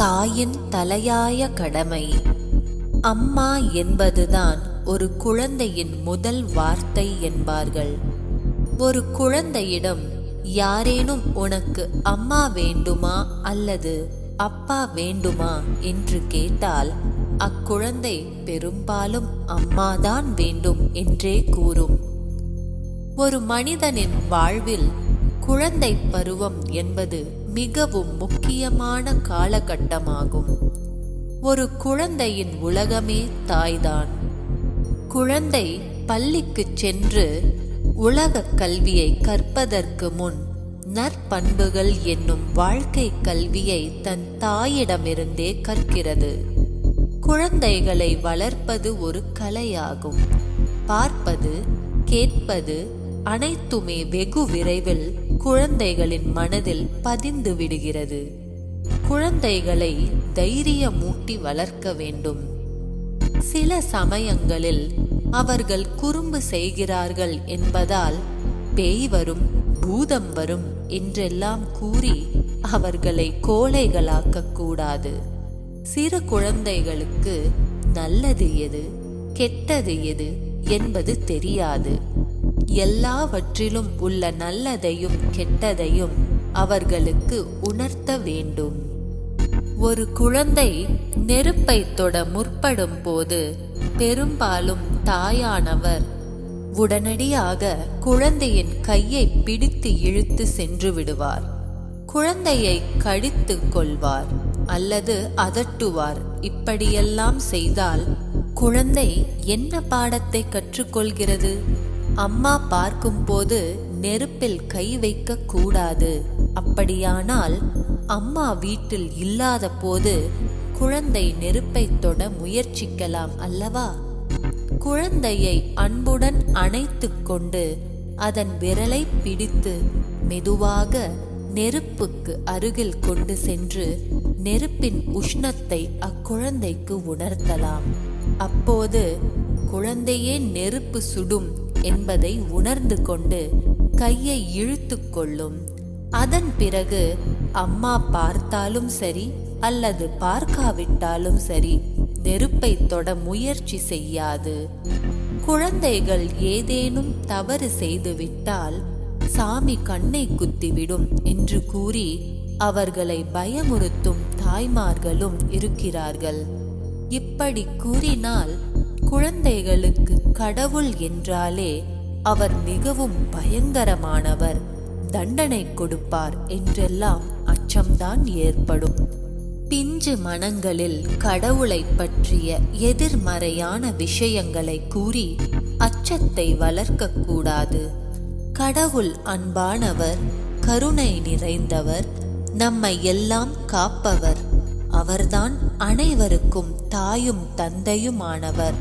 தாயின் தலையாய கடமை. அம்மா என்பதுதான் ஒரு குழந்தையின் முதல் வார்த்தை என்பார்கள். ஒரு குழந்தையிடம் யாரேனும் உனக்கு அம்மா வேண்டுமா அல்லது அப்பா வேண்டுமா என்று கேட்டால் அக்குழந்தை பெரும்பாலும் அம்மாதான் வேண்டும் என்றே கூறும். ஒரு மனிதனின் வாழ்வில் குழந்தை பருவம் என்பது மிகவும் முக்கியமான காலகட்டமாகும். ஒரு குழந்தையின் உலகமே தாய்தான். குழந்தை பள்ளிக்கு சென்று உலக கல்வியை கற்பதற்கு முன் நற்பண்புகள் என்னும் வாழ்க்கை கல்வியை தன் தாயிடமிருந்தே கற்கிறது. குழந்தைகளை வளர்ப்பது ஒரு கலையாகும். பார்ப்பது, கேட்பது அனைத்துமே வெகு விரைவில் குழந்தைகளின் மனதில் பதிந்து விடுகிறது. குழந்தைகளை தைரியமூட்டி வளர்க்க வேண்டும். சில சமயங்களில் அவர்கள் குறும்பு செய்கிறார்கள் என்பதால் பேய் வரும், பூதம் வரும் என்றெல்லாம் கூறி அவர்களை கோழைகளாக்க கூடாது. சிறு குழந்தைகளுக்கு நல்லது எது, கெட்டது எது என்பது தெரியாது. எல்லாவற்றிலும் உள்ள நல்லதையும் கெட்டதையும் அவர்களுக்கு உணர்த்த வேண்டும். ஒரு குழந்தை நெருப்பை தொட முற்படும் போது பெரும்பாலும் தாயானவர் உடனடியாக குழந்தையின் கையை பிடித்து இழுத்து சென்று விடுவார். குழந்தையை கடித்து கொள்வார் அல்லது அதட்டுவார். இப்படியெல்லாம் செய்தால் குழந்தை என்ன பாடத்தை கற்றுக்கொள்கிறது? அம்மா பார்க்கும்போது நெருப்பில் கை வைக்க கூடாது. அப்படியானால் அம்மா வீட்டில் இல்லாத போது குழந்தை நெருப்பை தொட முயற்சிக்கலாம் அல்லவா? குழந்தையை அன்புடன் அணைத்து கொண்டு அதன் விரலை பிடித்து மெதுவாக நெருப்புக்கு அருகில் கொண்டு சென்று நெருப்பின் உஷ்ணத்தை அக்குழந்தைக்கு உணர்த்தலாம். அப்போது குழந்தையே நெருப்பு சுடும் என்பதை உணர்ந்து கொண்டு கையை இழுத்து கொள்ளும். அதன் பிறகு அம்மா பார்த்தாலும் சரி அல்லது பார்க்காவிட்டாலும் சரி நெருப்பை தொட முயற்சி செய்யாது. குழந்தைகள் ஏதேனும் தவறு செய்துவிட்டால் சாமி கண்ணை குத்திவிடும் என்று கூறி அவர்களை பயமுறுத்தும் தாய்மார்களும் இருக்கிறார்கள். இப்படி கூறினால் குழந்தைகளுக்கு கடவுள் என்றாலே அவர் மிகவும் பயங்கரமானவர், தண்டனை கொடுப்பார் என்றெல்லாம் அச்சம்தான் ஏற்படும். பிஞ்சு மனங்களில் கடவுளை பற்றிய எதிர்மறையான விஷயங்களை கூறி அச்சத்தை வளர்க்கக்கூடாது. கடவுள் அன்பானவர், கருணை நிறைந்தவர், நம்மை எல்லாம் காப்பவர். அவர்தான் அனைவருக்கும் தாயும் தந்தையுமானவர்.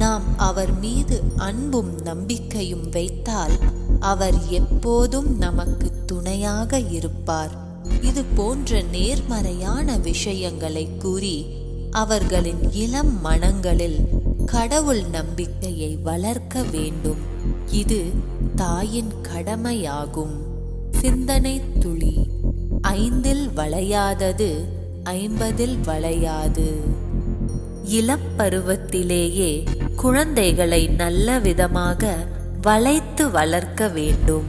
நாம் அவர் மீது அன்பும் நம்பிக்கையும் வைத்தால் அவர் எப்போதும் நமக்கு துணையாக இருப்பார். இது போன்ற நேர்மறையான விஷயங்களை கூறி அவர்களின் இளம் மனங்களில் கடவுள் நம்பிக்கையை வளர்க்க வேண்டும். இது தாயின் கடமையாகும். சிந்தனை துளி. 5 வளையாதது 50 வளையாது. இளம் பருவத்திலேயே குழந்தைகளை நல்ல விதமாக வளைத்து வளர்க்க வேண்டும்.